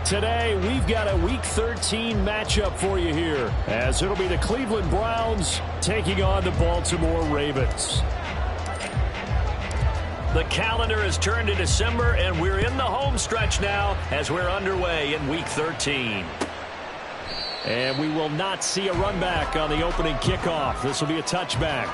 Today, we've got a Week 13 matchup for you here, as it'll be the Cleveland Browns taking on the Baltimore Ravens. The calendar has turned to December, and we're in the home stretch now as we're underway in Week 13. And we will not see a run back on the opening kickoff. This will be a touchback.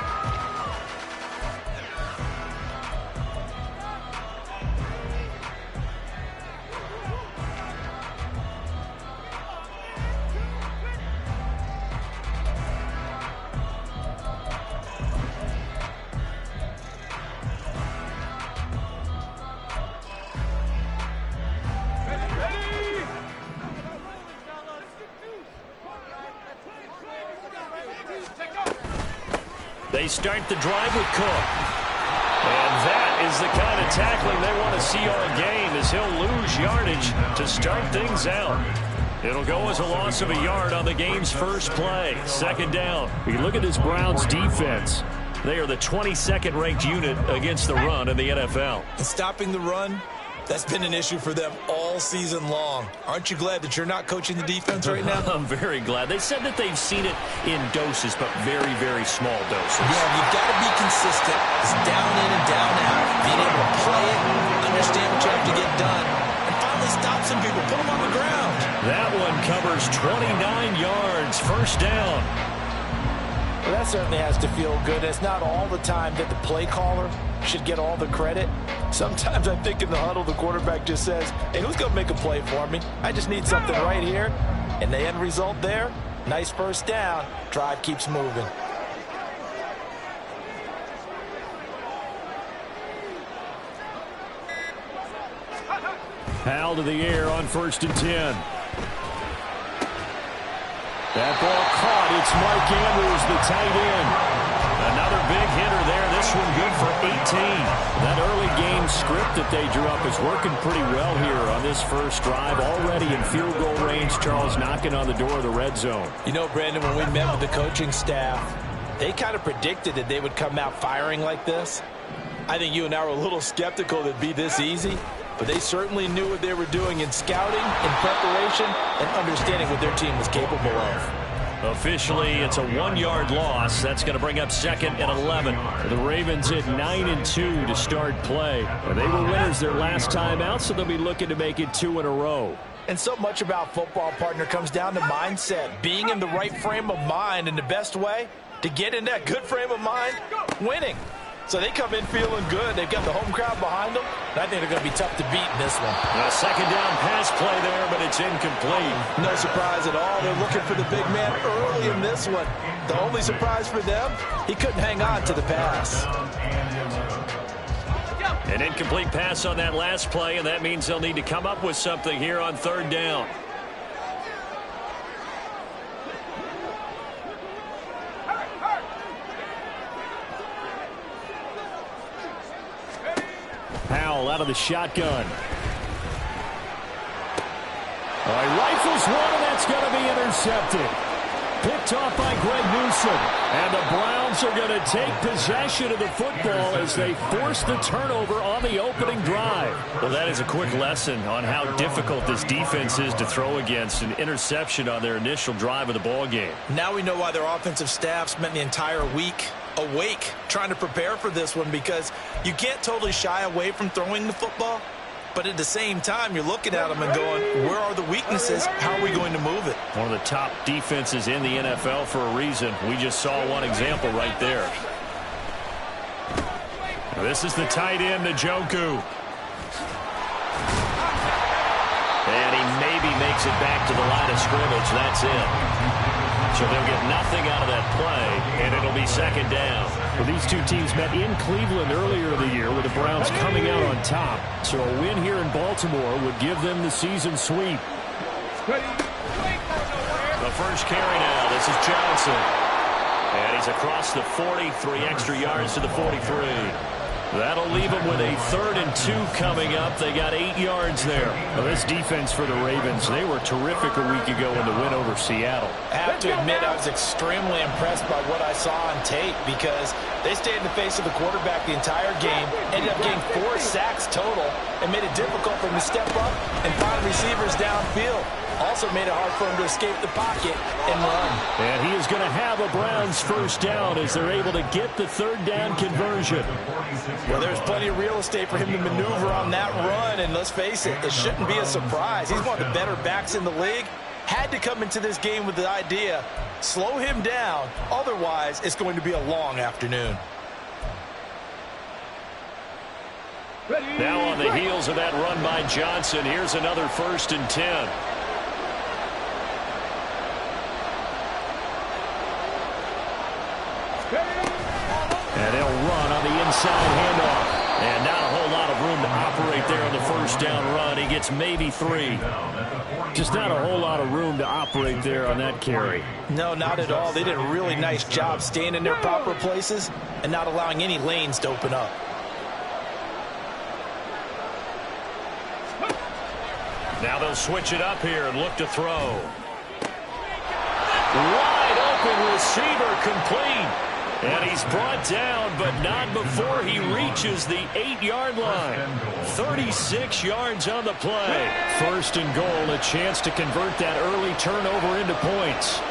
They start the drive with Cook. And that is the kind of tackling they want to see all game, as he'll lose yardage to start things out. It'll go as a loss of a yard on the game's first play. Second down. You look at this Browns defense. They are the 22nd ranked unit against the run in the NFL. And stopping the run, that's been an issue for them all season long. Aren't you glad that you're not coaching the defense right now? I'm very glad. They said that they've seen it in doses, but very, very small doses. Yeah, you've got to be consistent. It's down in and down out. Being able to play it, understand what you have to get done, and finally stop some people, put them on the ground. That one covers 29 yards, first down. Well, that certainly has to feel good. It's not all the time that the play caller should get all the credit. Sometimes I think in the huddle, the quarterback just says, hey, who's going to make a play for me? I just need something right here. And the end result there, nice first down. Drive keeps moving. Powell to the air on 1st and 10. That ball caught. It's Mike Andrews, the tight end. Another big hitter there. This one good for 18. That early game script that they drew up is working pretty well here on this first drive. Already in field goal range, Charles knocking on the door of the red zone. You know, Brandon, when we met with the coaching staff, they kind of predicted that they would come out firing like this. I think you and I were a little skeptical that it'd be this easy. But they certainly knew what they were doing in scouting, in preparation, and understanding what their team was capable of. Officially, it's a 1-yard loss. That's going to bring up 2nd and 11. The Ravens hit 9-2 to start play. They were winners their last time out, so they'll be looking to make it 2 in a row. And so much about football, partner, comes down to mindset. Being in the right frame of mind, and the best way to get in that good frame of mind, winning. So they come in feeling good. They've got the home crowd behind them. And I think they're going to be tough to beat in this one. A second down pass play there, but it's incomplete. No surprise at all. They're looking for the big man early in this one. The only surprise for them, he couldn't hang on to the pass. An incomplete pass on that last play, and that means they'll need to come up with something here on 3rd down. Powell out of the shotgun. He rifles one, and that's going to be intercepted. Picked off by Greg Newsome. And the Browns are going to take possession of the football as they force the turnover on the opening drive. Well, that is a quick lesson on how difficult this defense is to throw against. An interception on their initial drive of the ball game. Now we know why their offensive staff spent the entire week awake trying to prepare for this one, because you can't totally shy away from throwing the football, but at the same time you're looking at them and going, where are the weaknesses? How are we going to move it? One of the top defenses in the NFL for a reason. We just saw one example right there. This is the tight end, Njoku. And he maybe makes it back to the line of scrimmage. That's it. So they'll get nothing out of that play, and it'll be 2nd down. Well, these two teams met in Cleveland earlier in the year with the Browns coming out on top. So a win here in Baltimore would give them the season sweep. The first carry now. This is Johnson. And he's across the 40, 3 extra yards to the 43. That'll leave them with a 3rd and 2 coming up. They got 8 yards there. Well, this defense for the Ravens, they were terrific a week ago in the win over Seattle. I have to admit, I was extremely impressed by what I saw on tape because they stayed in the face of the quarterback the entire game, ended up getting 4 sacks total, and made it difficult for him to step up and find receivers downfield. Also made it hard for him to escape the pocket and run. And he is going to have a Browns first down as they're able to get the 3rd down conversion. Well, there's plenty of real estate for him to maneuver on that run, and let's face it, it shouldn't be a surprise. He's one of the better backs in the league. Had to come into this game with the idea, slow him down, otherwise it's going to be a long afternoon. Now on the heels of that run by Johnson, here's another 1st and 10. And they'll run on the inside handoff. And not a whole lot of room to operate there on the 1st down run. He gets maybe 3. Just not a whole lot of room to operate there on that carry. No, not at all. They did a really nice job staying in their proper places and not allowing any lanes to open up. Now they'll switch it up here and look to throw. Wide open receiver complete. And he's brought down, but not before he reaches the 8-yard line. 36 yards on the play. 1st and goal, a chance to convert that early turnover into points.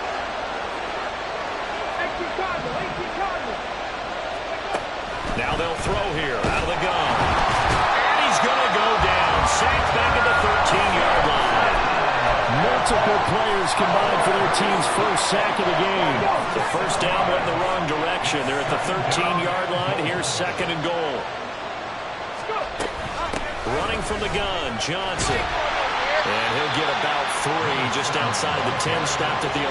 Now they'll throw here out of the gun. And he's going to go down. Sacked back at the 13-yard line. Multiple players combined for their team's 1st sack of the game. The 1st down went the wrong direction. They're at the 13-yard line. Here's 2nd and goal. Running from the gun, Johnson. And he'll get about 3 just outside the 10, stopped at the 11.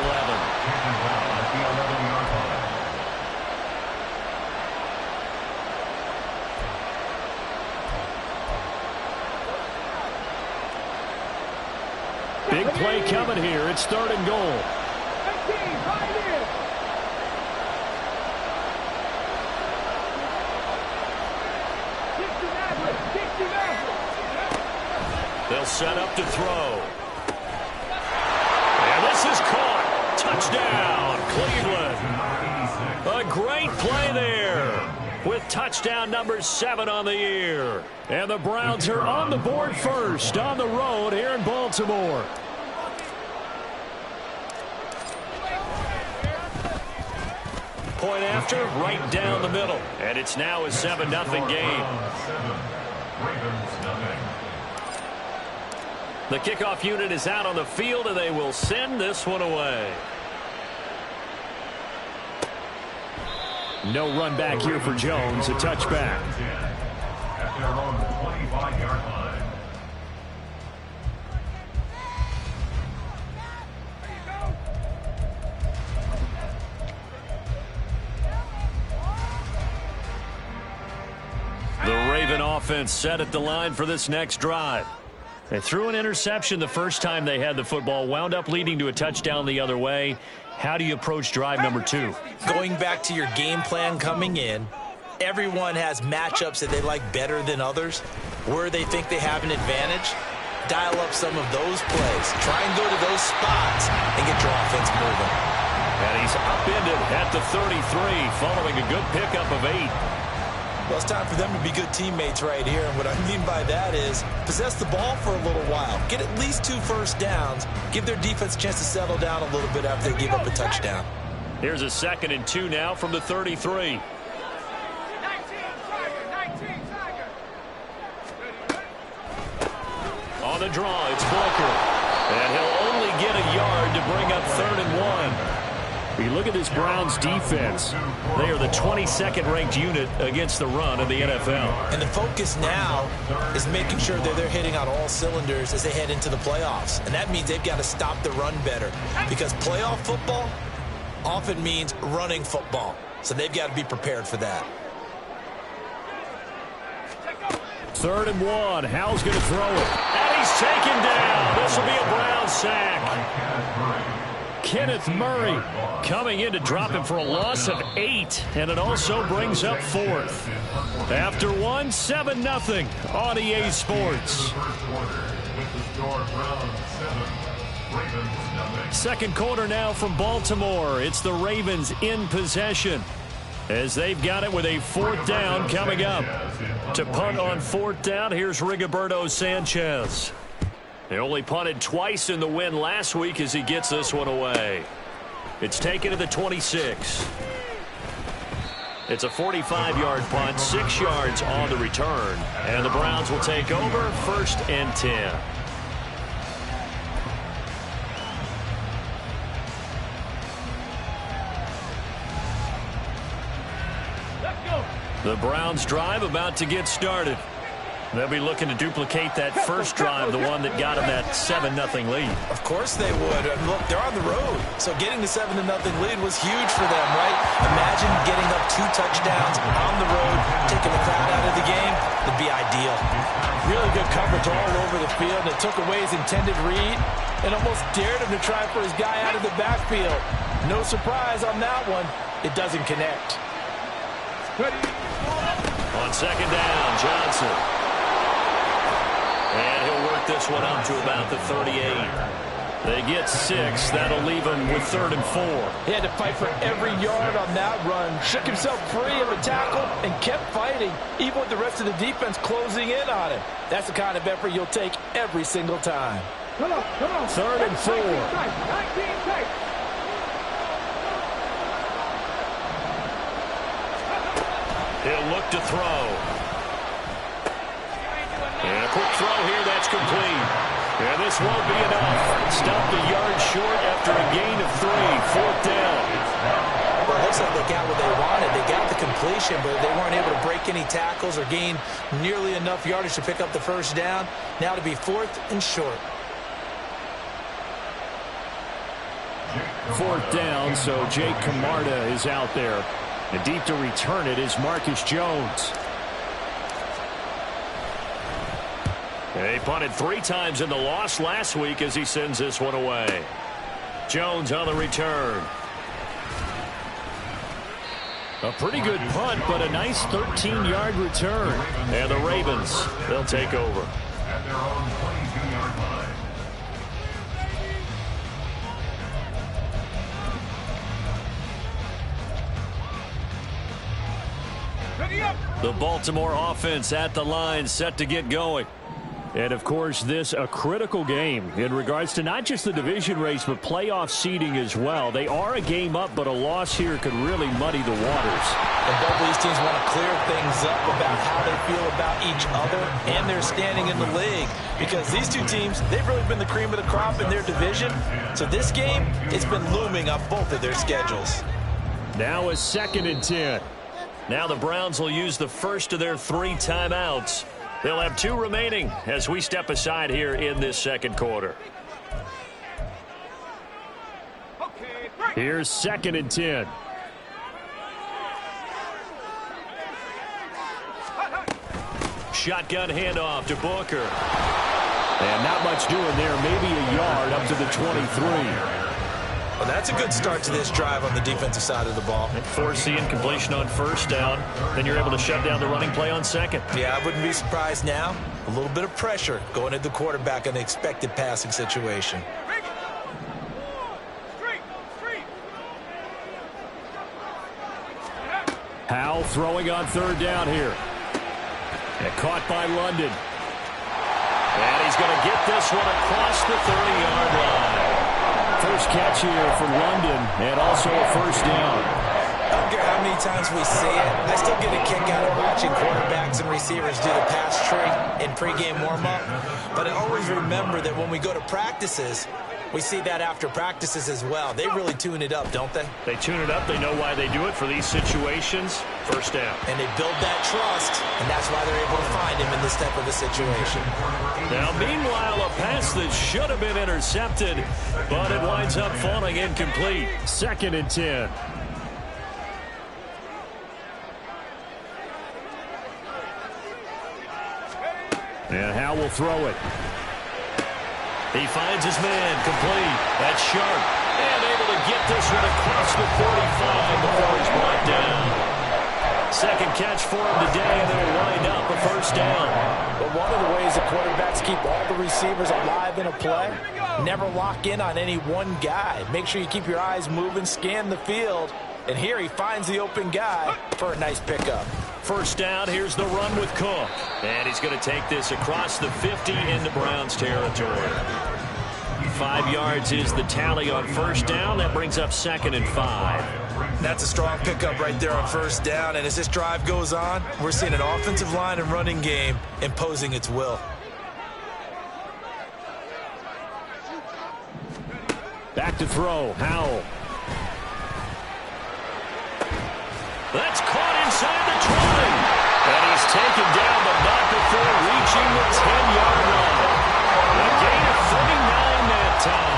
Big play coming here. It's 3rd and goal. They'll set up to throw. And this is caught. Touchdown, Cleveland. A great play there with touchdown number 7 on the year. And the Browns are on the board first on the road here in Baltimore. Point after, right down the middle. And it's now a 7-0 game. The kickoff unit is out on the field, and they will send this one away. No run back here for Jones, a touchback. At their own 25-yard line. The Raven offense set at the line for this next drive. They threw an interception the first time they had the football, wound up leading to a touchdown the other way. How do you approach drive number 2? Going back to your game plan coming in, everyone has matchups that they like better than others. Where they think they have an advantage, dial up some of those plays. Try and go to those spots and get your offense moving. And he's upended at the 33 following a good pickup of 8. Well, it's time for them to be good teammates right here. And what I mean by that is possess the ball for a little while. Get at least 2 first downs. Give their defense a chance to settle down a little bit after they give up a touchdown. Here's a 2nd and 2 now from the 33. On the draw, it's Booker. And he'll only get a yard to bring up 3rd and 1. You look at this Browns defense. They are the 22nd ranked unit against the run of the NFL. And the focus now is making sure that they're hitting on all cylinders as they head into the playoffs. And that means they've got to stop the run better, because playoff football often means running football. So they've got to be prepared for that. 3rd and 1. Howell's going to throw it. And he's taken down. This will be a Brown sack. Kenneth Murray coming in to drop him for a loss of 8, and it also brings up 4th. After 1, 7-0 on EA Sports. Second quarter now from Baltimore. It's the Ravens in possession as they've got it with a 4th down coming up. To punt on 4th down, here's Rigoberto Sanchez. They only punted twice in the win last week as he gets this one away. It's taken to the 26. It's a 45-yard punt, 6 yards on the return. And the Browns will take over 1st and 10. The Browns drive about to get started. They'll be looking to duplicate that first drive, the one that got them that 7-0 lead. Of course they would. Look, they're on the road. So getting the 7-0 lead was huge for them, right? Imagine getting up 2 touchdowns on the road, taking the crowd out of the game. It'd be ideal. Really good coverage all over the field. It took away his intended read and almost dared him to try for his guy out of the backfield. No surprise on that one. It doesn't connect. On 2nd down, Johnson. And he'll work this one up to about the 38. They get 6. That'll leave him with 3rd and 4. He had to fight for every yard on that run. Shook himself free of a tackle and kept fighting, even with the rest of the defense closing in on him. That's the kind of effort you'll take every single time. 3rd and 4. He'll look to throw. And a quick throw here, that's complete. And this won't be enough. Stopped a yard short after a gain of 3. 4th down. Well, it looks like they got what they wanted. They got the completion, but they weren't able to break any tackles or gain nearly enough yardage to pick up the first down. Now to be 4th and short. 4th down, so Jake Camarda is out there. And deep to return it is Marcus Jones. They punted 3 times in the loss last week as he sends this one away. Jones on the return. A pretty good punt, but a nice 13-yard return. And the Ravens, they'll take over. At their own 22-yard line. The Baltimore offense at the line, set to get going. And, of course, this a critical game in regards to not just the division race, but playoff seeding as well. They are a game up, but a loss here could really muddy the waters. And both of these teams want to clear things up about how they feel about each other and their standing in the league. Because these two teams, they've really been the cream of the crop in their division. So this game, it's been looming on both of their schedules. Now a 2nd and 10. Now the Browns will use the first of their 3 timeouts. They'll have 2 remaining as we step aside here in this second quarter. Here's 2nd and 10. Shotgun handoff to Booker. And not much doing there. Maybe a yard up to the 23. Well, that's a good start to this drive on the defensive side of the ball. And force the incompletion on 1st down. Then you're able to shut down the running play on 2nd. Yeah, I wouldn't be surprised now. A little bit of pressure going at the quarterback in the expected passing situation. Howell throwing on 3rd down here. And caught by London. And he's going to get this one across the 30-yard line. First catch here for London, and also a 1st down. I don't care how many times we see it. I still get a kick out of watching quarterbacks and receivers do the pass tree in pregame warm-up. But I always remember that when we go to practices, we see that after practices as well. They really tune it up, don't they? They tune it up. They know why they do it for these situations. 1st down. And they build that trust, and that's why they're able to find him in this type of a situation. Now, meanwhile, a pass that should have been intercepted, but it winds up falling incomplete. 2nd and 10. And Howell will throw it. He finds his man complete. That's Sharp. And able to get this one across the 45 before he's brought down. Second catch for him today, and they'll wind up a first down. But one of the ways the quarterbacks keep all the receivers alive in a play, never lock in on any one guy. Make sure you keep your eyes moving, scan the field, and here he finds the open guy for a nice pickup. First down, here's the run with Cook. And he's going to take this across the 50 into Browns territory. 5 yards is the tally on first down. That brings up 2nd and 5. That's a strong pickup right there on first down. And as this drive goes on, we're seeing an offensive line and running game imposing its will. Back to throw. Howell. That's caught inside the 20. And he's taken down, but not before reaching the 10-yard line. A gain of 39 that time.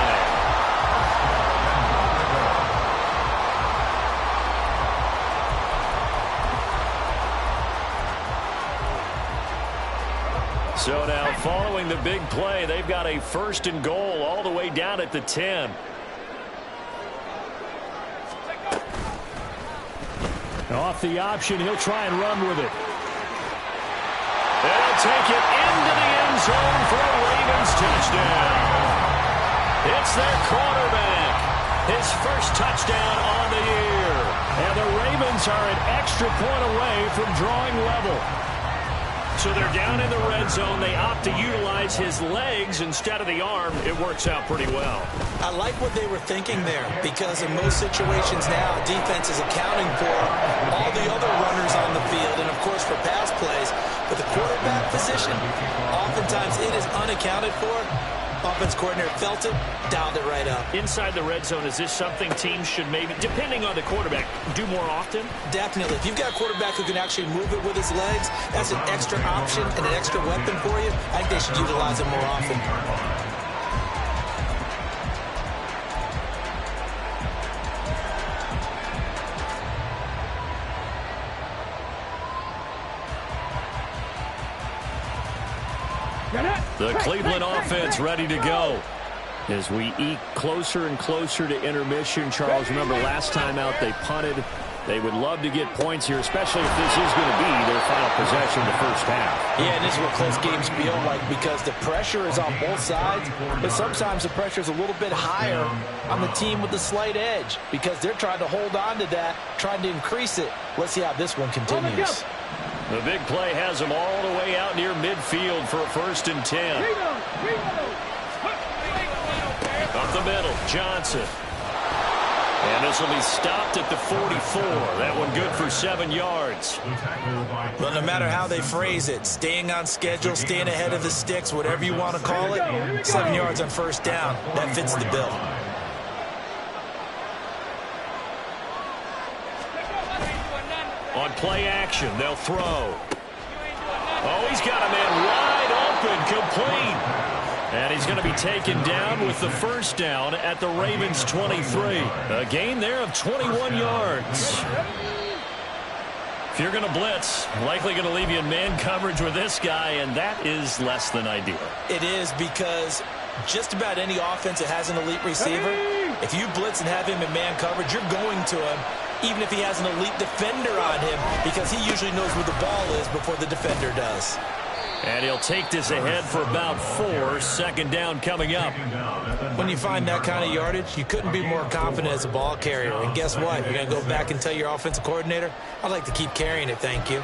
So now, following the big play, they've got a 1st and goal all the way down at the 10. Off the option, he'll try and run with it. They'll take it into the end zone for a Ravens touchdown. It's their quarterback. His first touchdown on the year. And the Ravens are an extra point away from drawing level. So they're down in the red zone. They opt to utilize his legs instead of the arm. It works out pretty well. I like what they were thinking there, because in most situations now, defense is accounting for all the other runners on the field and, of course, for pass plays. But the quarterback position, oftentimes it is unaccounted for. Offense coordinator felt it, dialed it right up. Inside the red zone, is this something teams should maybe, depending on the quarterback, do more often? Definitely. If you've got a quarterback who can actually move it with his legs, that's an extra option and an extra weapon for you. I think they should utilize it more often. The Cleveland offense ready to go. As we eke closer and closer to intermission, Charles, remember last time out they punted. They would love to get points here, especially if this is going to be their final possession of the first half. Yeah, and this is what close games feel like, because the pressure is on both sides, but sometimes the pressure is a little bit higher on the team with the slight edge, because they're trying to hold on to that, trying to increase it. Let's see how this one continues. The big play has them all the way out near midfield for a 1st and 10. Up the middle, Johnson. And this will be stopped at the 44. That one good for 7 yards. Well, no matter how they phrase it, staying on schedule, staying ahead of the sticks, whatever you want to call it, 7 yards on first down, that fits the bill. On play action, they'll throw. Oh, he's got a man wide open, complete. And he's going to be taken down with the first down at the Ravens' 23. A gain there of 21 yards. If you're going to blitz, likely going to leave you in man coverage with this guy, and that is less than ideal. It is, because just about any offense that has an elite receiver, if you blitz and have him in man coverage, you're going to him, even if he has an elite defender on him, because he usually knows where the ball is before the defender does. And he'll take this ahead for about 4. 2nd down coming up. When you find that kind of yardage, you couldn't be more confident as a ball carrier. And guess what? You're going to go back and tell your offensive coordinator, I'd like to keep carrying it, thank you.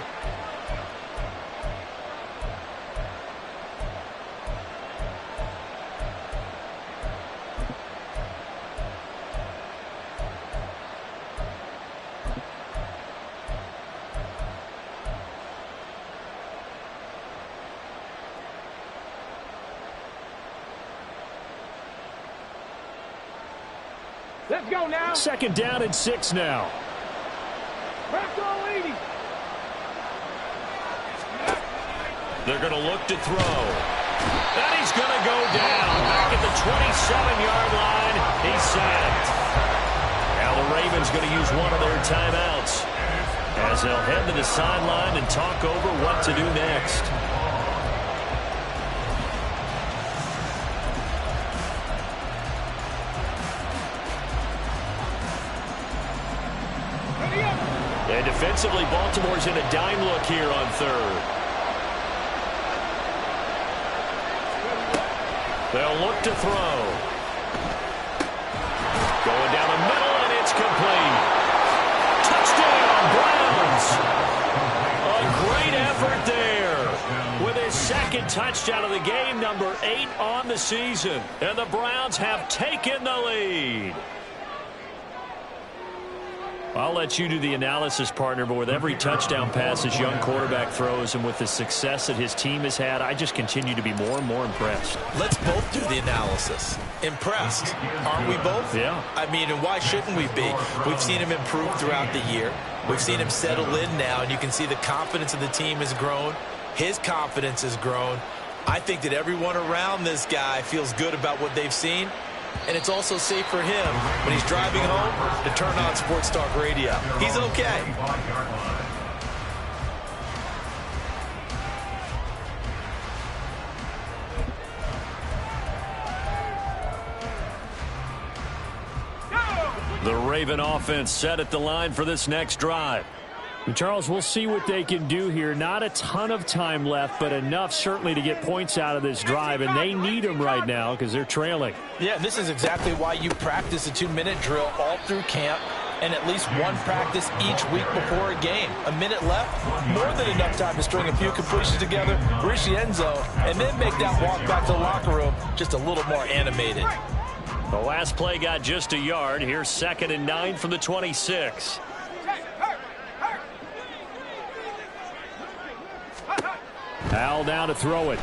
Let's go now. 2nd down and 6 now. Back all 80. They're going to look to throw. And he's going to go down. Back at the 27-yard line. He's sacked. Now the Ravens going to use one of their timeouts as they'll head to the sideline and talk over what to do next. And defensively, Baltimore's in a dime look here on third. They'll look to throw. Going down the middle, and it's complete. Touchdown, Browns. A great effort there. With his second touchdown of the game, number 8 on the season. And the Browns have taken the lead. I'll let you do the analysis, partner, but with every touchdown pass this young quarterback throws and with the success that his team has had, I just continue to be more and more impressed. Let's both do the analysis. Impressed. Aren't we both? Yeah. I mean, and why shouldn't we be? We've seen him improve throughout the year. We've seen him settle in now, and you can see the confidence of the team has grown. His confidence has grown. I think that everyone around this guy feels good about what they've seen. And it's also safe for him when he's driving home to turn on Sports Talk Radio. He's okay. The Raven offense set at the line for this next drive. And Charles, we'll see what they can do here. Not a ton of time left, but enough certainly to get points out of this drive, and they need them right now because they're trailing. Yeah, this is exactly why you practice a 2-minute drill all through camp and at least one practice each week before a game. A minute left, more than enough time to string a few completions together, reach the end zone, and then make that walk back to the locker room just a little more animated. The last play got just a yard. Here's 2nd and 9 from the 26. Howell down to throw it.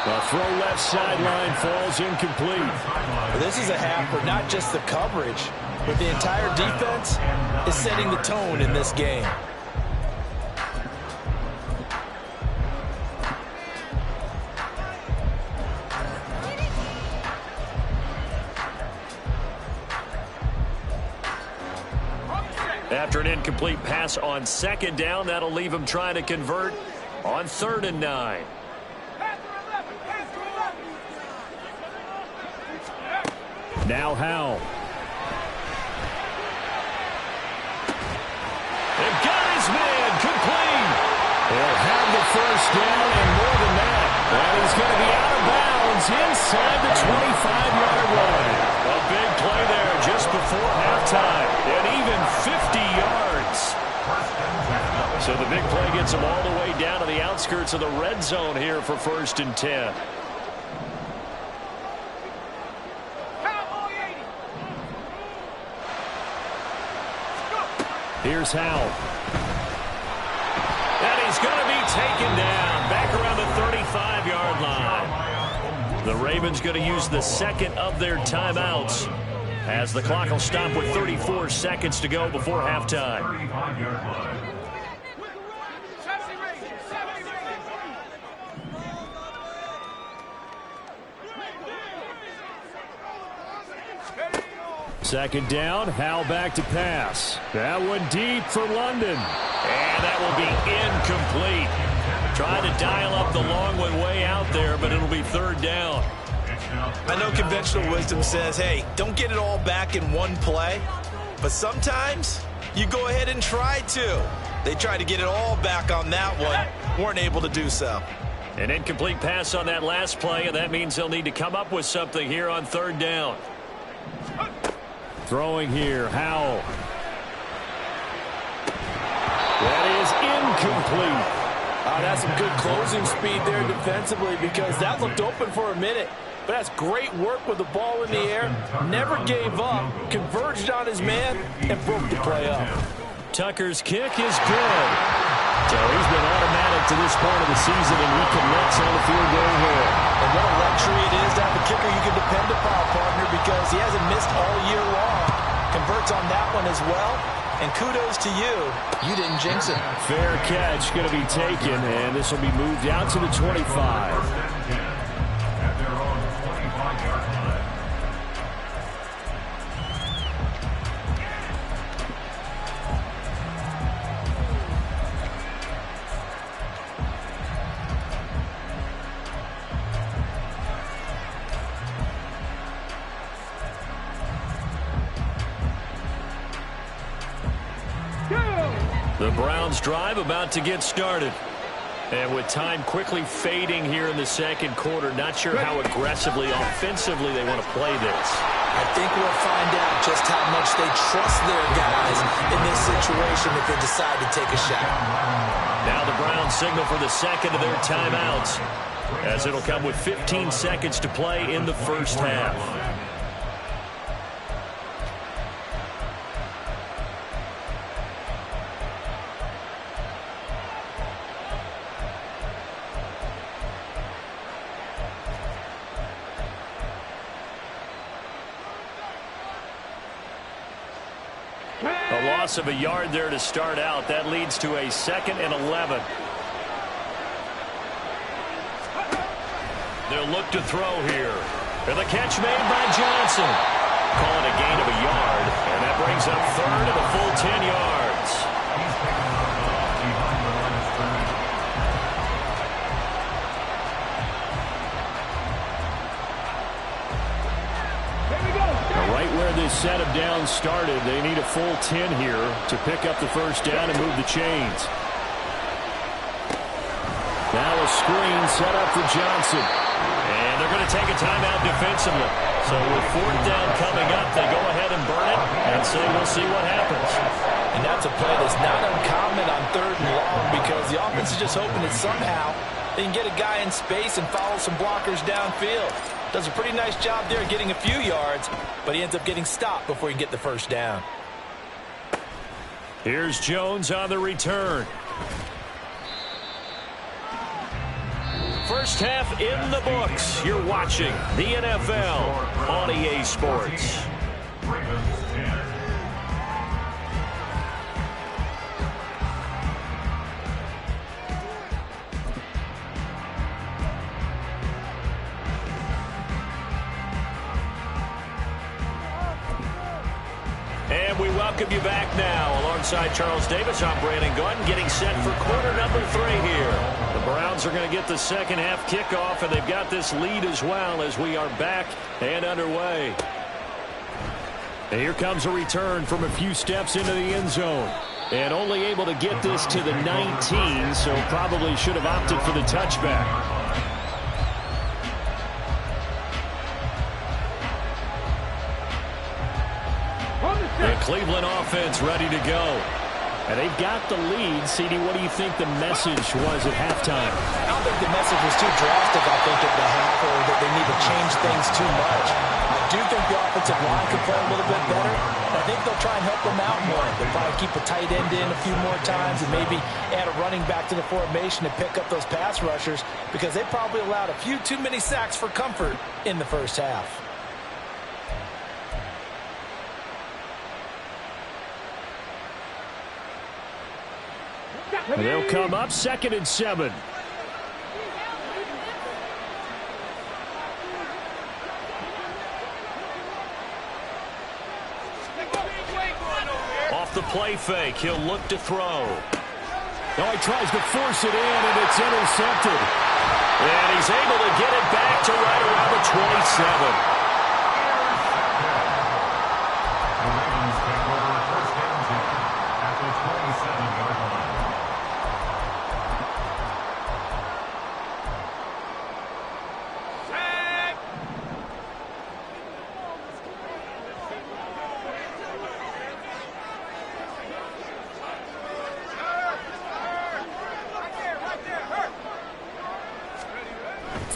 The throw left sideline falls incomplete. This is a half where not just the coverage, but the entire defense is setting the tone in this game. After an incomplete pass on 2nd down, that'll leave him trying to convert on 3rd and 9. Now Howell. They've got his man complete. They'll have the first down and more than that. And he's going to be out of bounds inside the 25-yard line. A big play there just before halftime. And even 50 yards. So the big play gets him all the way down to the outskirts of the red zone here for 1st and 10. Here's Howell. And he's going to be taken down back around the 35-yard line. The Ravens going to use the 2nd of their timeouts as the clock will stop with 34 seconds to go before halftime. Second down, Howell back to pass. That one deep for London. And that will be incomplete. Trying to dial up the long one way out there, but it'll be 3rd down. I know conventional wisdom says, hey, don't get it all back in one play. But sometimes you go ahead and try to. They tried to get it all back on that one. Weren't able to do so. An incomplete pass on that last play, and that means they'll need to come up with something here on 3rd down. Throwing here, Howell. That is incomplete. That's some good closing speed there defensively because that looked open for a minute. But that's great work with the ball in the air. Never gave up, converged on his man, and broke the play up. Tucker's kick is good. So he's been automatic to this point of the season, and he connects on the field goal here. And what a luxury it is to have a kicker you can depend upon, partner, because he hasn't missed all year long. Converts on that one as well. And kudos to you. You didn't jinx it. Fair catch going to be taken, and this will be moved out to the 25. The Browns drive about to get started. And with time quickly fading here in the second quarter, not sure how aggressively, offensively they want to play this. I think we'll find out just how much they trust their guys in this situation if they decide to take a shot. Now the Browns signal for the second of their timeouts, as it'll come with 15 seconds to play in the first half. A loss of a yard there to start out. That leads to a 2nd and 11. They'll look to throw here. And the catch made by Johnson. Call it a gain of a yard. And that brings up 3rd and a full 10 yards. Right where this set of downs started, they need a full 10 here to pick up the first down and move the chains. Now a screen set up for Johnson. And they're going to take a timeout defensively. So with 4th down coming up, they go ahead and burn it and say we'll see what happens. And that's a play that's not uncommon on 3rd and long because the offense is just hoping that somehow they can get a guy in space and follow some blockers downfield. Does a pretty nice job there getting a few yards, but he ends up getting stopped before he can get the first down. Here's Jones on the return. First half in the books. You're watching the NFL on EA Sports. And we welcome you back now. Alongside Charles Davis, I'm Brandon Gunn, getting set for quarter number 3 here. The Browns are going to get the second half kickoff, and they've got this lead as well as we are back and underway. And here comes a return from a few steps into the end zone. And only able to get this to the 19, so probably should have opted for the touchback. The Cleveland offense ready to go. And they've got the lead. CD, what do you think the message was at halftime? I don't think the message was too drastic, I think, at the half, or that they need to change things too much. I do think the offensive line could play a little bit better. I think they'll try and help them out more. They'll probably keep a tight end in a few more times and maybe add a running back to the formation to pick up those pass rushers because they probably allowed a few too many sacks for comfort in the first half. They'll come up 2nd and 7. Off the play fake, he'll look to throw. Now he tries to force it in, and it's intercepted. And he's able to get it back to right around the 27.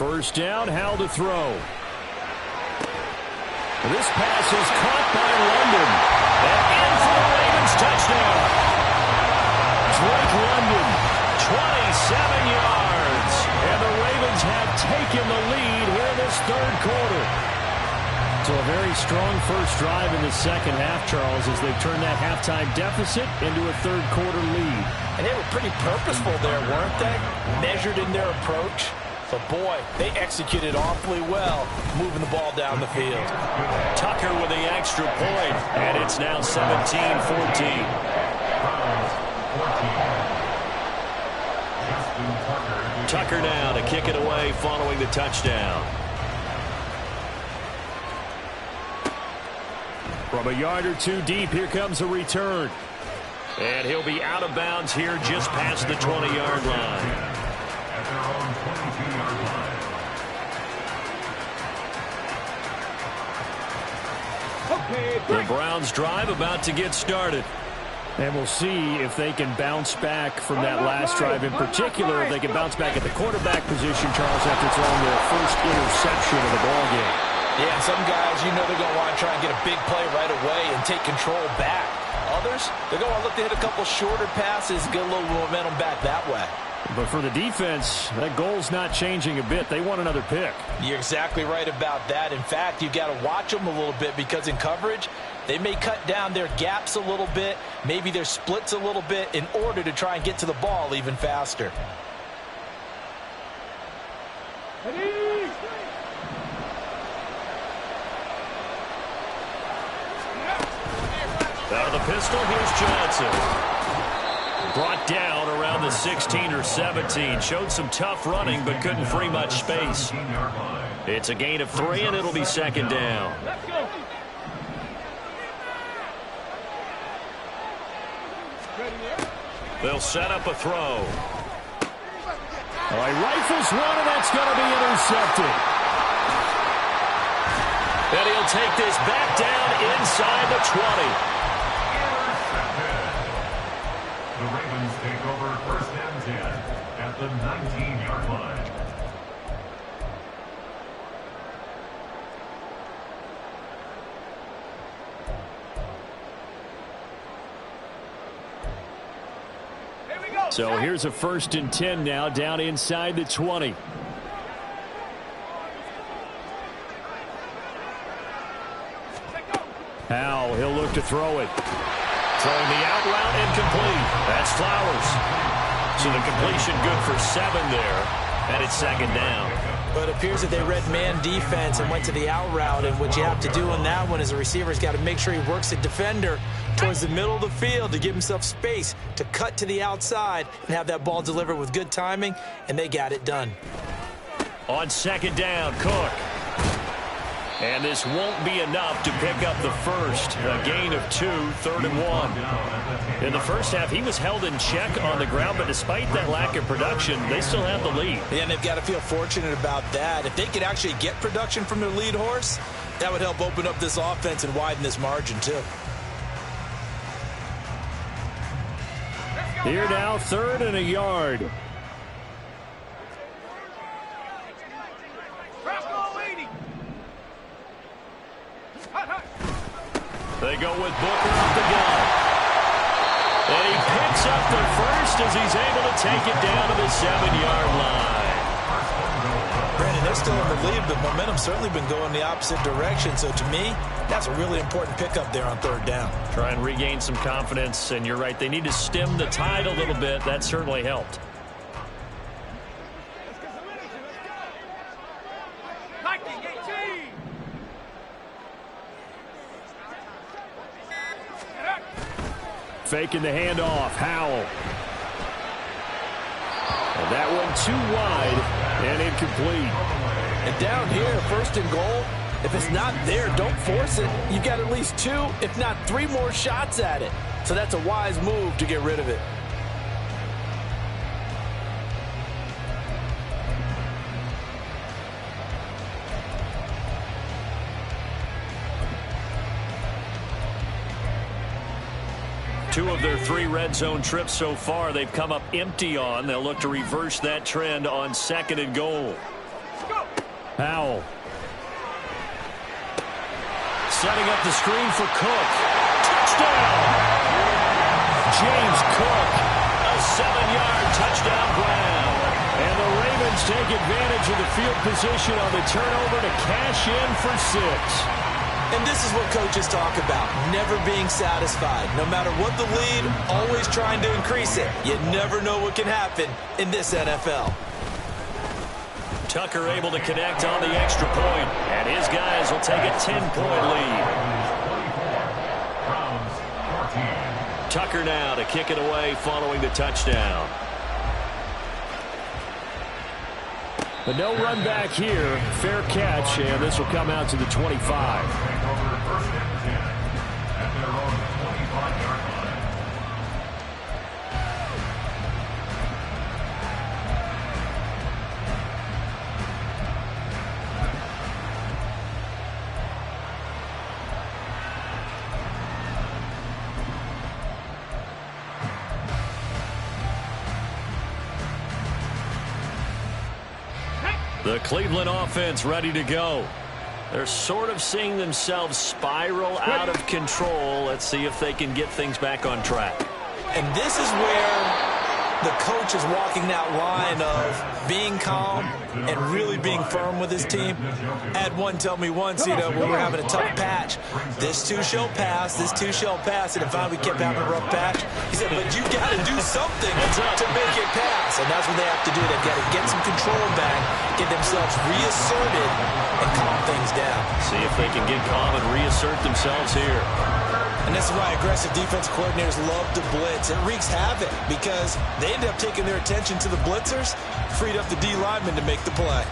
First down, Howell to throw. This pass is caught by London. And in for the Ravens touchdown. Drake London, 27 yards. and the Ravens have taken the lead here in this 3rd quarter. So a very strong first drive in the second half, Charles, as they've turned that halftime deficit into a 3rd quarter lead. And they were pretty purposeful there, weren't they? Measured in their approach. But, boy, they executed awfully well moving the ball down the field. Tucker with the extra point, and it's now 17-14. Tucker now to kick it away following the touchdown. From a yard or two deep, here comes a return. And he'll be out of bounds here just past the 20-yard line. At their own 22-yard line. The Browns drive about to get started. And we'll see if they can bounce back from that last drive in particular. If they can bounce back at the quarterback position, Charles, after throwing their first interception of the ballgame. Yeah, some guys, you know they're going to want to try and get a big play right away and take control back. Others, they're going to want to look to hit a couple shorter passes, get a little momentum back that way. But for the defense, that goal's not changing a bit. They want another pick. You're exactly right about that. In fact, you've got to watch them a little bit because in coverage, they may cut down their gaps a little bit, maybe their splits a little bit in order to try and get to the ball even faster. Out of the pistol, here's Johnson. Brought down around the 16 or 17. Showed some tough running, but couldn't free much space. It's a gain of 3, and it'll be second down. They'll set up a throw. All right, rifles one, and that's going to be intercepted. And he'll take this back down inside the 20. The Ravens take over first and 10 at the 19-yard line. So here's a 1st and 10 now, down inside the 20. Howell, he'll look to throw it. Throwing the out route incomplete. That's Flowers. So the completion good for 7 there. And it's second down. But it appears that they read man defense and went to the out route. And what you have to do in that one is a receiver's got to make sure he works the defender towards the middle of the field to give himself space to cut to the outside and have that ball delivered with good timing. And they got it done. On second down, Cook. And this won't be enough to pick up the first. A gain of 2, 3rd and 1. In the first half, he was held in check on the ground, but despite that lack of production, they still have the lead. Yeah, and they've got to feel fortunate about that. If they could actually get production from their lead horse, that would help open up this offense and widen this margin, too. Here now, 3rd and a yard. They go with Booker off the gun. And he picks up the first as he's able to take it down to the 7-yard line. Brandon, they're still in the lead, but momentum's certainly been going the opposite direction. So to me, that's a really important pickup there on 3rd down. Try and regain some confidence, and you're right, they need to stem the tide a little bit. That certainly helped. Faking the handoff, Howell. And that one too wide and incomplete. And down here, 1st and goal, if it's not there, don't force it. You've got at least 2, if not 3 more shots at it. So that's a wise move to get rid of it. Two of their 3 red zone trips so far, they've come up empty on. They'll look to reverse that trend on 2nd and goal. Howell. Setting up the screen for Cook. Touchdown! James Cook. A 7-yard touchdown ground. And the Ravens take advantage of the field position on the turnover to cash in for 6. And this is what coaches talk about, never being satisfied. No matter what the lead, always trying to increase it. You never know what can happen in this NFL. Tucker able to connect on the extra point, and his guys will take a 10-point lead. Tucker now to kick it away following the touchdown. But no run back here. Fair catch, and this will come out to the 25. The Cleveland offense ready to go. They're sort of seeing themselves spiral out of control. Let's see if they can get things back on track. And this is where the coach is walking that line of being calm and really being firm with his team. I had one tell me once, when we were having a tough patch, this too shall pass, this too shall pass. And if we kept having a rough patch, he said, but you got to do something to make it pass. And that's what they have to do. They've got to get some control back, get themselves reasserted, and calm things down. See if they can get calm and reassert themselves here. And this is why aggressive defensive coordinators love to blitz. It wreaks havoc because they end up taking their attention to the blitzers, freed up the D lineman to make the play.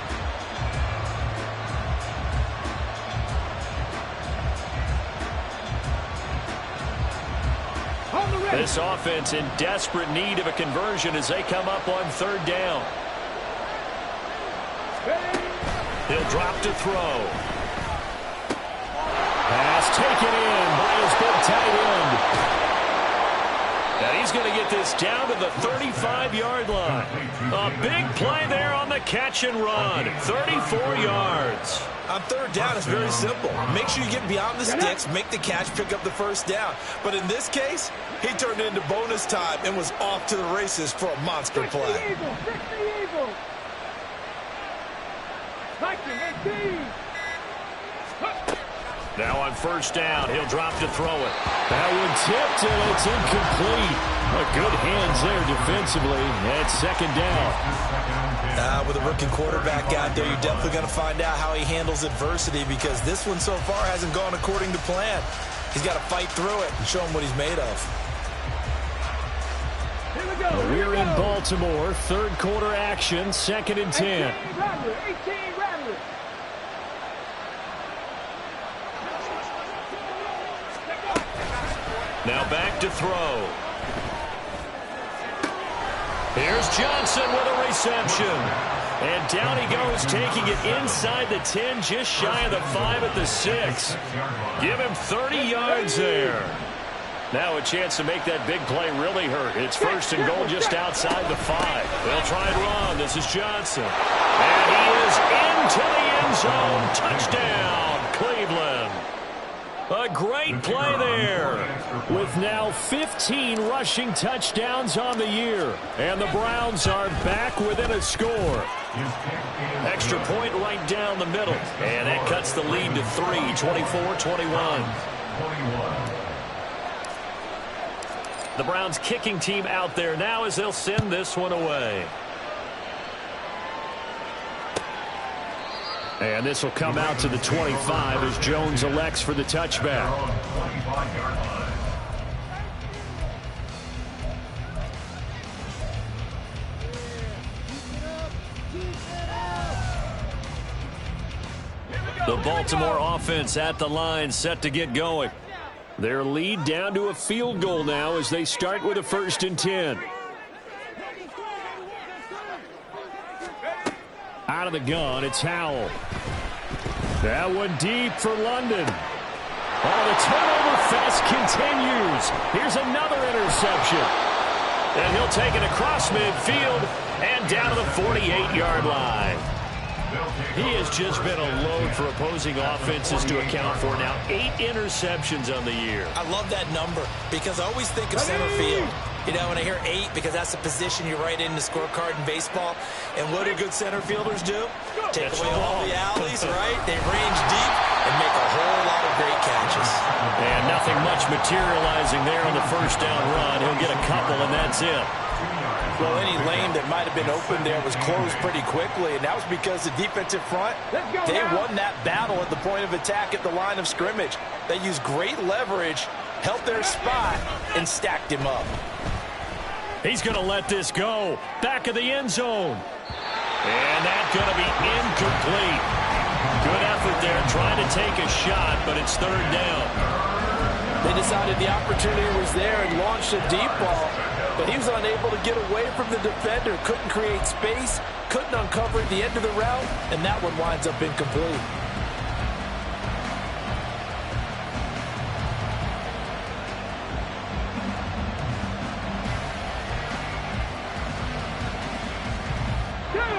This offense in desperate need of a conversion as they come up on third down. He'll drop to throw. Pass taken in by his big tight end. And he's going to get this down to the 35-yard line. A big play there on the catch and run. 34 yards. On third down, it's very simple. Make sure you get beyond the sticks, make the catch, pick up the first down. But in this case, he turned it into bonus time and was off to the races for a monster play. Now on first down, he'll drop to throw it. That one tipped, and it's incomplete. Good hands there defensively at second down. With a rookie quarterback out there, you're definitely going to find out how he handles adversity because this one so far hasn't gone according to plan. He's got to fight through it and show him what he's made of. We're in Baltimore. Third quarter action, 2nd and 10. Now back to throw. Here's Johnson with a reception. And down he goes, taking it inside the 10, just shy of the 5 at the 6. Give him 30 yards there. Now a chance to make that big play really hurt. It's first and goal just outside the 5. They'll try and run. This is Johnson. And he is into the end zone. Touchdown, Cleveland. A great play there. With now 15 rushing touchdowns on the year. And the Browns are back within a score. Extra point right down the middle. And that cuts the lead to 3, 24-21. The Browns kicking team out there now as they'll send this one away. And this will come out to the 25 as Jones elects for the touchback. The Baltimore offense at the line, set to get going. Their lead down to a field goal now as they start with a 1st and 10. Out of the gun, it's Howell. That one deep for London. Oh, the turnover fest continues. Here's another interception. And he'll take it across midfield and down to the 48-yard line. He has just been a load for opposing offenses to account for now. 8 interceptions on the year. I love that number because I always think of center field. When I hear 8, because that's the position you write in the scorecard in baseball. And what do good center fielders do? Take away all the alleys, right? They range deep and make a whole lot of great catches. And nothing much materializing there on the first down run. He'll get a couple, and that's it. Well, any lane that might have been open there was closed pretty quickly, and that was because the defensive front, they won that battle at the point of attack at the line of scrimmage. They used great leverage, held their spot, and stacked him up. He's going to let this go. Back of the end zone. And that's going to be incomplete. Good effort there trying to take a shot, but it's third down. They decided the opportunity was there and launched a deep ball, but he was unable to get away from the defender, couldn't create space, couldn't uncover at the end of the route, and that one winds up incomplete.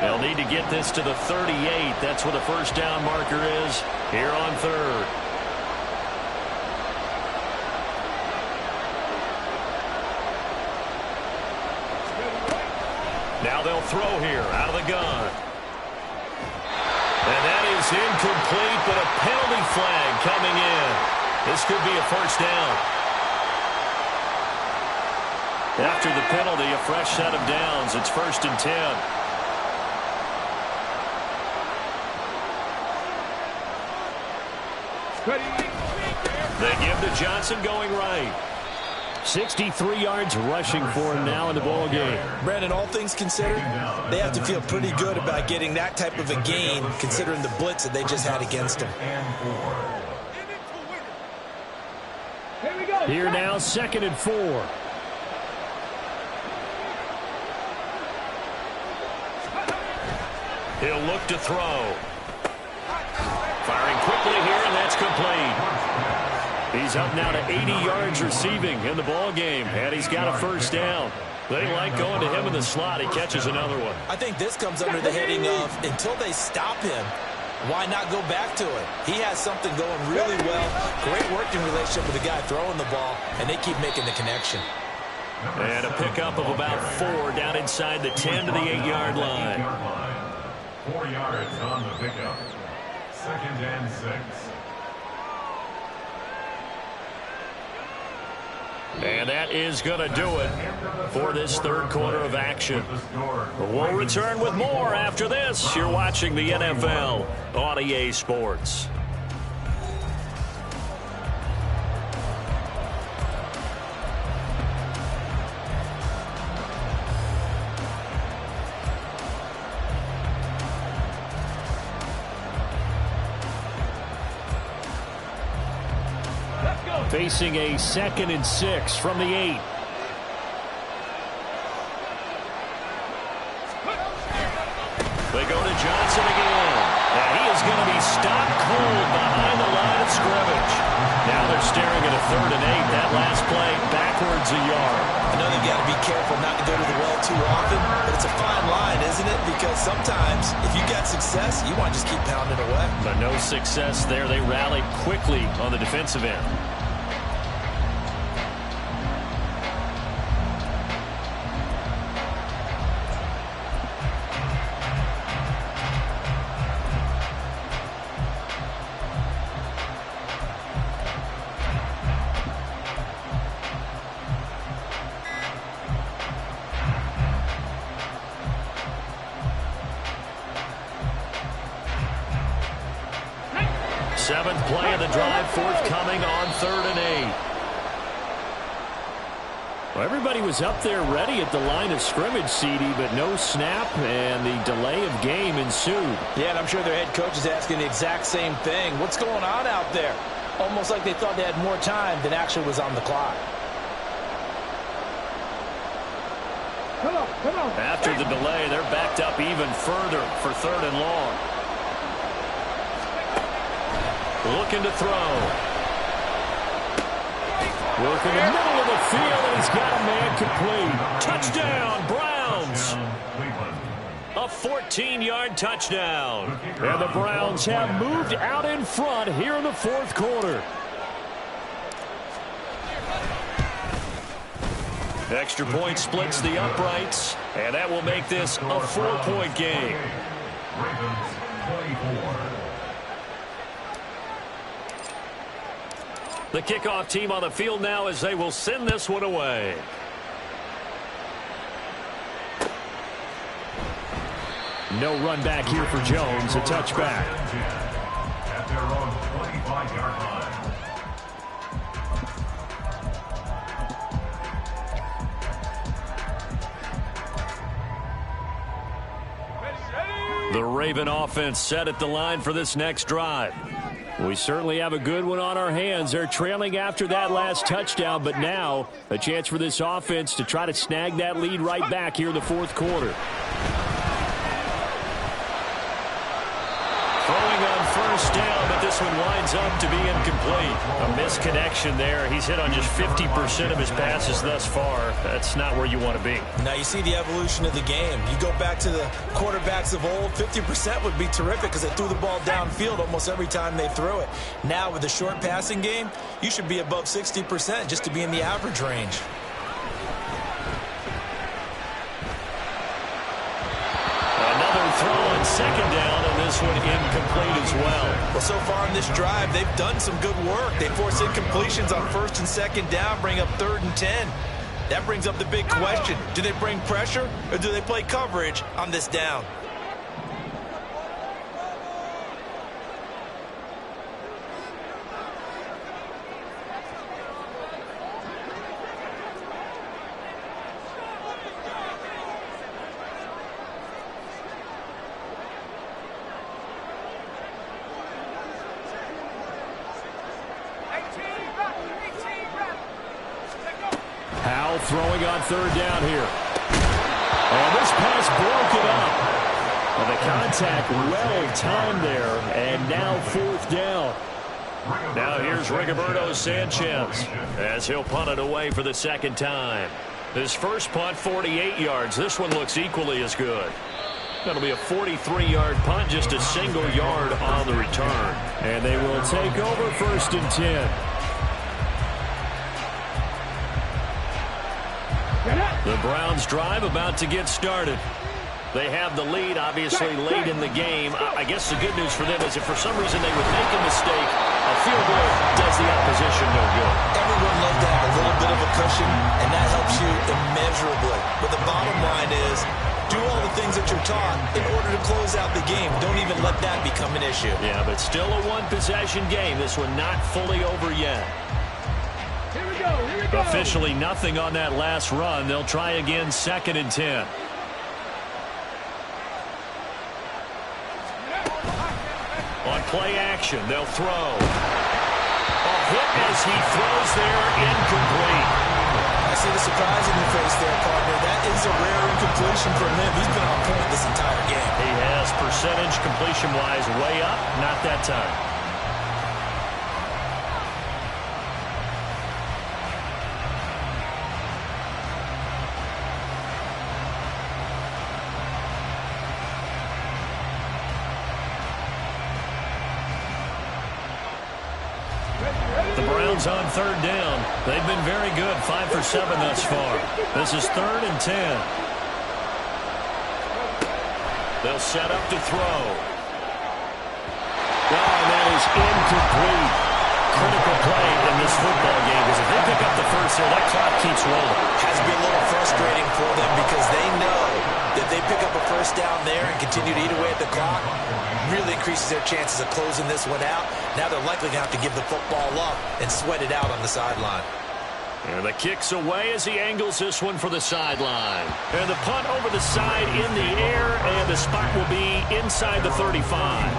They'll need to get this to the 38. That's where the first down marker is here on third. Now they'll throw here out of the gun. And that is incomplete, but a penalty flag coming in. This could be a first down. After the penalty, a fresh set of downs. It's 1st and 10. They give to Johnson going right. 63 yards rushing for him now in the ball game. Brandon, all things considered, they have to feel pretty good about getting that type of a gain, considering the blitz that they just had against them. Here now, 2nd and 4. He'll look to throw. Firing quickly here, and that's complete. He's up now to 80 yards receiving in the ball game, and he's got a first down. They like going to him in the slot. He catches another one. I think this comes under the heading of, until they stop him, why not go back to it? He has something going really well. Great working relationship with the guy throwing the ball, and they keep making the connection. And a pickup of about 4 down inside the 10 to the 8-yard line. 4 yards on the pickup. 2nd and 6. And that is going to do it for this third quarter of action. We'll return with more after this. You're watching the NFL on EA Sports. Facing a 2nd and 6 from the 8. They go to Johnson again. And he is going to be stopped cold behind the line of scrimmage. Now they're staring at a 3rd and 8. That last play backwards a yard. I know they've got to be careful not to go to the well too often, but it's a fine line, isn't it? Because sometimes if you got success, you want to just keep pounding away. But no success there. They rallied quickly on the defensive end. Seventh play of the drive forthcoming on 3rd and 8. Well, everybody was up there ready at the line of scrimmage, CD, but no snap, and the delay of game ensued. Yeah, and I'm sure their head coach is asking the exact same thing. What's going on out there? Almost like they thought they had more time than actually was on the clock. After the delay, they're backed up even further for 3rd and long. Looking to throw. Working the middle of the field, and he's got a man complete. Touchdown, Browns. A 14-yard touchdown. And the Browns have moved out in front here in the 4th quarter. Extra point splits the uprights, and that will make this a 4-point game. Ravens 24. The kickoff team on the field now as they will send this one away. No run back here for Jones. A touchback. At their own 25-yard line. The Raven offense set at the line for this next drive. We certainly have a good one on our hands. They're trailing after that last touchdown, but now a chance for this offense to try to snag that lead right back here in the 4th quarter. Throwing on 1st down, but this one winds ends up to be incomplete. A misconnection there. He's hit on just 50% of his passes thus far. That's not where you want to be. Now you see the evolution of the game. You go back to the quarterbacks of old, 50% would be terrific because they threw the ball downfield almost every time they threw it. Now with the short passing game, you should be above 60% just to be in the average range. Throw on second down, and this one incomplete as well. Well, so far in this drive, they've done some good work. They force incompletions on first and second down, bring up 3rd and 10. That brings up the big question. Do they bring pressure, or do they play coverage on this down? Throwing on 3rd down here. And this pass broken up. And the contact well timed there. And now 4th down. Now here's Rigoberto Sanchez as he'll punt it away for the 2nd time. His first punt, 48 yards. This one looks equally as good. That'll be a 43-yard punt, just a single yard on the return. And they will take over 1st and 10. The Browns drive about to get started. They have the lead, obviously, late in the game. I guess the good news for them is if for some reason they would make a mistake, a field goal does the opposition no good. Everyone loves to have a little bit of a cushion, and that helps you immeasurably. But the bottom line is, do all the things that you're taught in order to close out the game. Don't even let that become an issue. Yeah, but still a one-possession game. This one not fully over yet. Officially nothing on that last run. They'll try again 2nd and 10. On play action, they'll throw. A hit as he throws there, incomplete. I see the surprise in your face there, partner. That is a rare incompletion from him. He's been on point this entire game. He has percentage completion-wise way up, not that time. On 3rd down. They've been very good, 5 for 7 thus far. This is 3rd and 10. They'll set up to throw. And that is incomplete. Critical play in this football game because if they pick up the first here, that clock keeps rolling. Has to be a little frustrating for them because they know that they pick up a first down there and continue to eat away at the clock, really increases their chances of closing this one out. Now they're likely going to have to give the football up and sweat it out on the sideline. And the kick's away as he angles this one for the sideline. And the punt over the side in the air, and the spot will be inside the 35.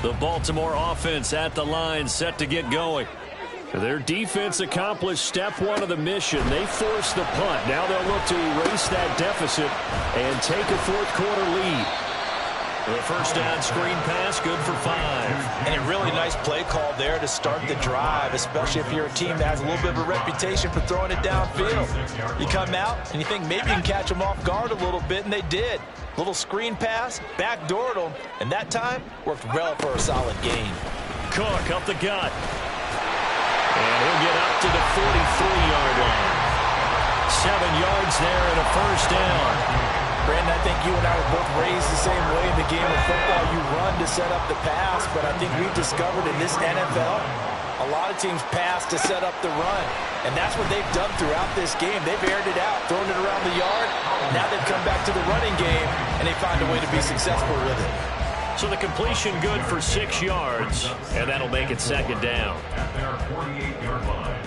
The Baltimore offense at the line, set to get going. Their defense accomplished step 1 of the mission. They forced the punt. Now they'll look to erase that deficit and take a 4th quarter lead. The first down screen pass, good for 5. And a really nice play call there to start the drive, especially if you're a team that has a little bit of a reputation for throwing it downfield. You come out and you think maybe you can catch them off guard a little bit, and they did. Little screen pass, backdoored them, and that time worked well for a solid gain. Cook up the gut. And he'll get up to the 43-yard line. 7 yards there and a first down. Brandon, I think you and I were both raised the same way in the game of football. You run to set up the pass, but I think we've discovered in this NFL, a lot of teams pass to set up the run. And that's what they've done throughout this game. They've aired it out, thrown it around the yard. Now they've come back to the running game, and they find a way to be successful with it. So the completion good for 6 yards, and that'll make it 2nd down. At their 48-yard line.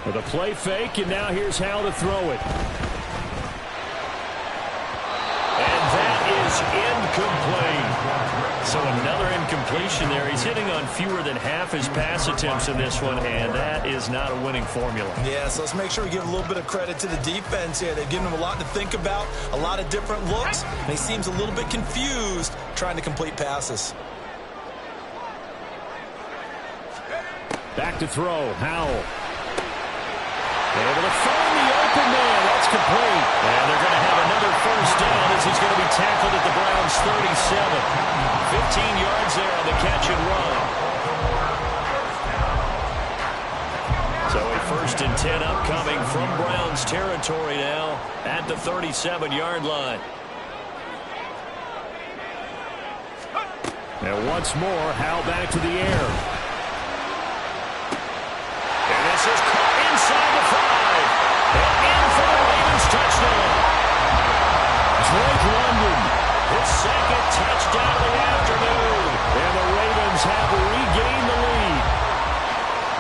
The play fake, and now here's how to throw it. And that is incomplete. So another incompletion there. He's hitting on fewer than half his pass attempts in this one, and that is not a winning formula. Yeah, so let's make sure we give a little bit of credit to the defense here. They've given him a lot to think about, a lot of different looks, and he seems a little bit confused trying to complete passes. Back to throw, Howell. Able to find the open man. That's complete. And they're going to have another first down as he's going to be tackled at the Browns' 37. 15 yards there on the catch and run. So a 1st and 10 upcoming from Browns territory now at the 37-yard line. And once more, Howell back to the air. And this is caught inside the 5. And in for the Ravens touchdown. Drake London. His 2nd touchdown of the afternoon. And the Ravens have regained the lead.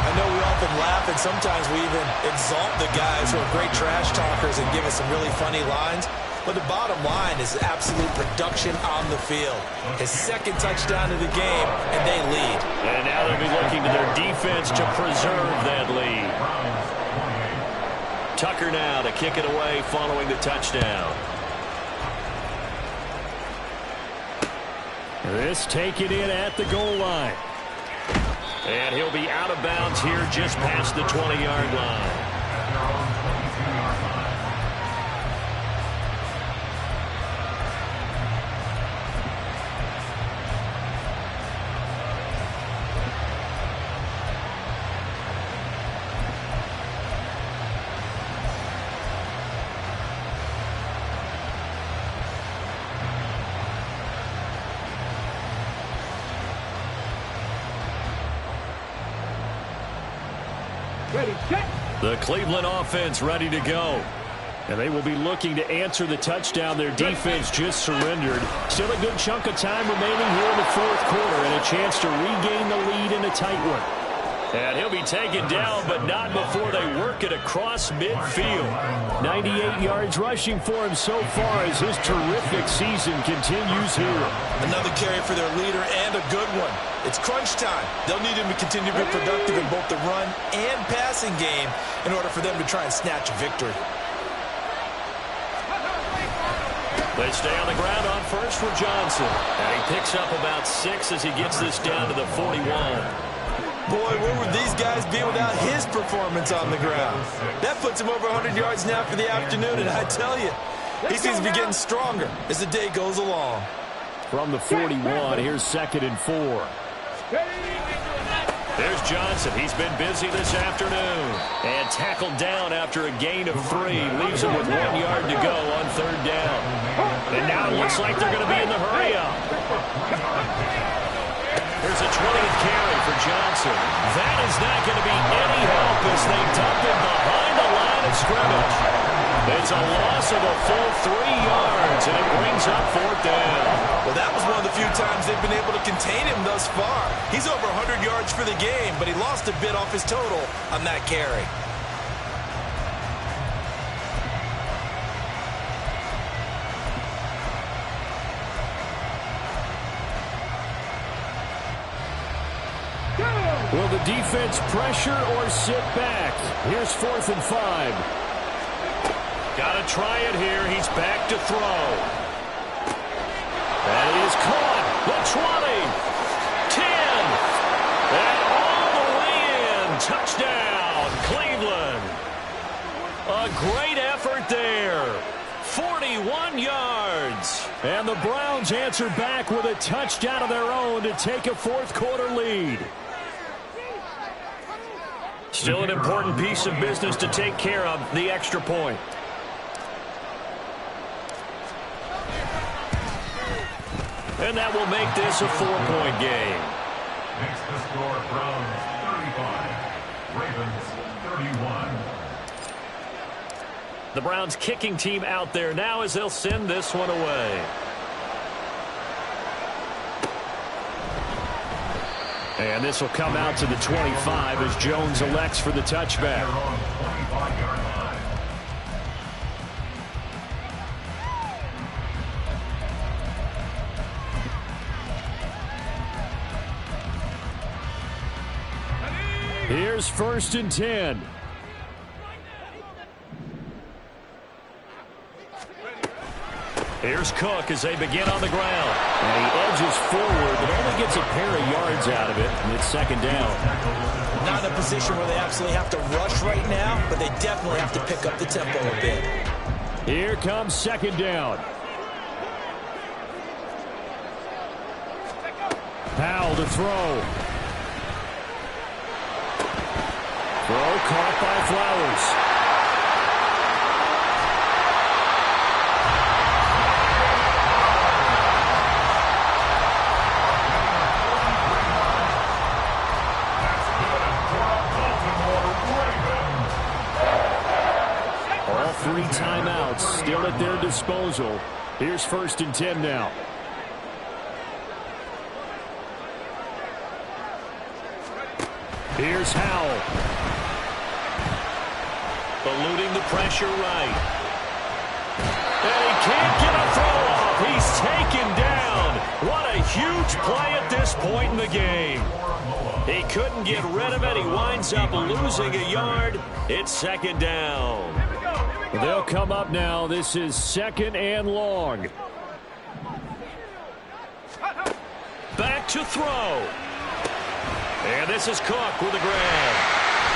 I know we often laugh, and sometimes we even exalt the guys who are great trash talkers and give us some really funny lines. But the bottom line is absolute production on the field. His 2nd touchdown of the game, and they lead. And now they'll be looking to their defense to preserve that lead. Tucker now to kick it away following the touchdown. This taken in at the goal line. And he'll be out of bounds here just past the 20-yard line. The Cleveland offense ready to go. And they will be looking to answer the touchdown their defense just surrendered. Still a good chunk of time remaining here in the 4th quarter and a chance to regain the lead in a tight one. And he'll be taken down, but not before they work it across midfield. 98 yards rushing for him so far as his terrific season continues here. Another carry for their leader and a good one. It's crunch time. They'll need him to continue to be productive in both the run and passing game in order for them to try and snatch a victory. They stay on the ground on first for Johnson. And he picks up about 6 as he gets this down to the 41. Boy, where would these guys be without his performance on the ground? That puts him over 100 yards now for the afternoon, and I tell you, he seems to be getting stronger as the day goes along. From the 41, here's 2nd and 4. There's Johnson. He's been busy this afternoon. And tackled down after a gain of 3. Leaves him with 1 yard to go on 3rd down. And now it looks like they're going to be in the hurry-up. There's a 20th carry for Johnson. That is not going to be any help as they dump him behind the line of scrimmage. It's a loss of a full 3 yards, and it brings up 4th down. Well, that was one of the few times they've been able to contain him thus far. He's over 100 yards for the game, but he lost a bit off his total on that carry. Will the defense pressure or sit back? Here's 4th and 5. Got to try it here. He's back to throw. That is caught. The 20. 10. And all the way in. Touchdown, Cleveland. A great effort there. 41 yards. And the Browns answer back with a touchdown of their own to take a 4th quarter lead. Still an important piece of business to take care of, the extra point. And that will make this a 4-point game. Next to score, Browns 35, Ravens 31. The Browns kicking team out there now as they'll send this one away. And this will come out to the 25 as Jones elects for the touchback. Here's 1st and 10. Here's Cook as they begin on the ground. And he edges forward, but only gets a pair of yards out of it, and it's 2nd down. Not in a position where they absolutely have to rush right now, but they definitely have to pick up the tempo a bit. Here comes 2nd down. Powell to throw. Throw caught by Flowers. All 3 timeouts still at their disposal. Here's 1st and 10 now. Here's Howell. Eluding the pressure right. And he can't get a throw off. He's taken down. What a huge play at this point in the game. He couldn't get rid of it. He winds up losing a yard. It's 2nd down. They'll come up now. This is 2nd and long. Back to throw. And this is Cook with a grab.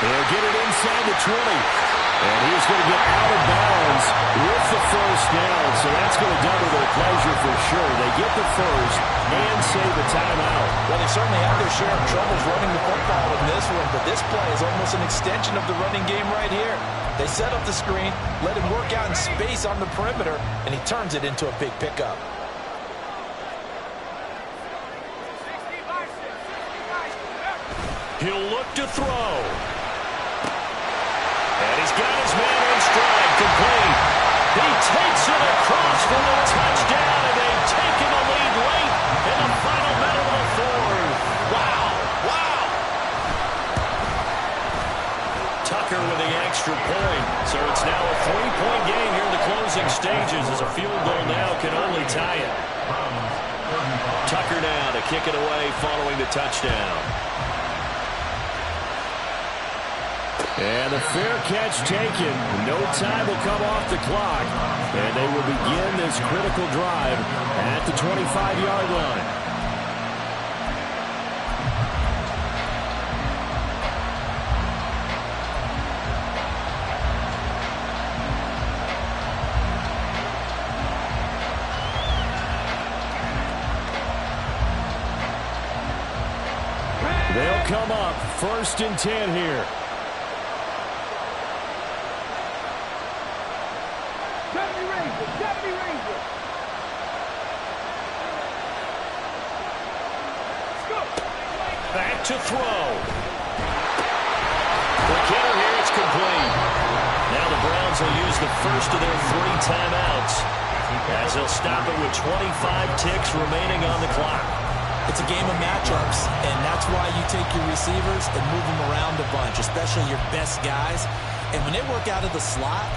They'll get it inside the 20. And he's going to get out of bounds with the 1st down. So that's going to double their pleasure for sure. They get the 1st and save a timeout. Well, they certainly have their share of troubles running the football in this one, but this play is almost an extension of the running game right here. They set up the screen, let him work out in space on the perimeter, and he turns it into a big pickup. He'll look to throw. And he's got his man on stride, complete. He takes it across for the touchdown, and they've taken the lead late in the final minute of the 4th. Wow, wow. Tucker with the extra point. So it's now a 3-point game here in the closing stages as a field goal now can only tie it. Tucker now to kick it away following the touchdown. And the fair catch taken. No time will come off the clock. And they will begin this critical drive at the 25-yard line. They'll come up 1st and 10 here. Back to throw. The kicker here, it's complete. Now the Browns will use the 1st of their 3 timeouts as they'll stop it with 25 ticks remaining on the clock. It's a game of matchups, and that's why you take your receivers and move them around a bunch, especially your best guys. And when they work out of the slot,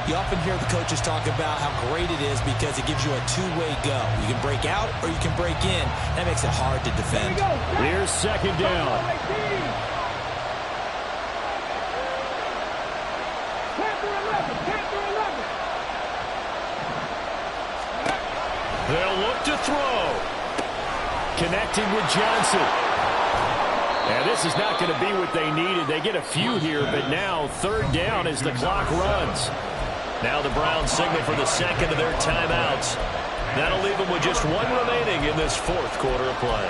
you often hear the coaches talk about how great it is because it gives you a 2-way go. You can break out or you can break in. That makes it hard to defend. Here's 2nd down. They'll look to throw. Connecting with Johnson. And this is not going to be what they needed. They get a few here, but now 3rd down as the clock runs. Now the Browns signal for the 2nd of their timeouts. That'll leave them with just 1 remaining in this 4th quarter of play.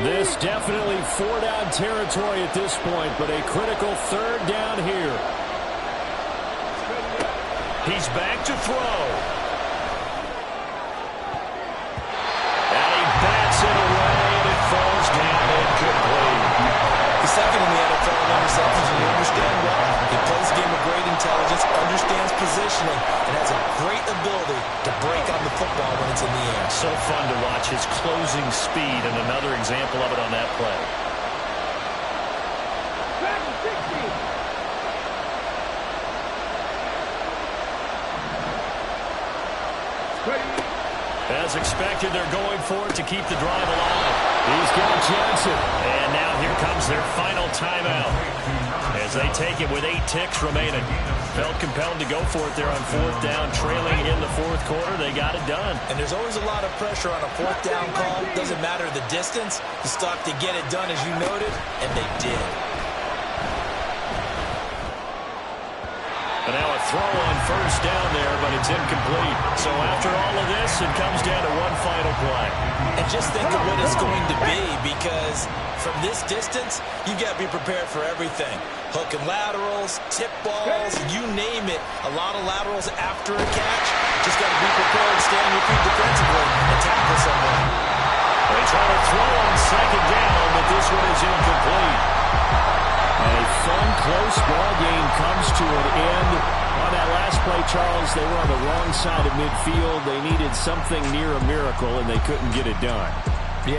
This definitely 4-down territory at this point, but a critical 3rd down here. He's back to throw. And he bats it swing and has a great ability to break on the football when it's in the air. So fun to watch his closing speed, and another example of it on that play. As expected, they're going for it to keep the drive alive. He's got Johnson. And now here comes their final timeout as they take it with 8 ticks remaining. Felt compelled to go for it there on 4th down, trailing in the 4th quarter. They got it done. And there's always a lot of pressure on a 4th down call. Doesn't matter the distance. You stop to get it done, as you noted, and they did. And now a throw on 1st down there, but it's incomplete. So after all of this, it comes down to one final play. And just think of what it's going to be, because from this distance, you've got to be prepared for everything. Hook and laterals, tip balls, you name it. A lot of laterals after a catch. Just got to be prepared, stay on your feet defensively, and tackle someone. They try to throw on 2nd down, but this one is incomplete. A fun, close ball game comes to an end. On that last play, Charles, they were on the wrong side of midfield. They needed something near a miracle, and they couldn't get it done.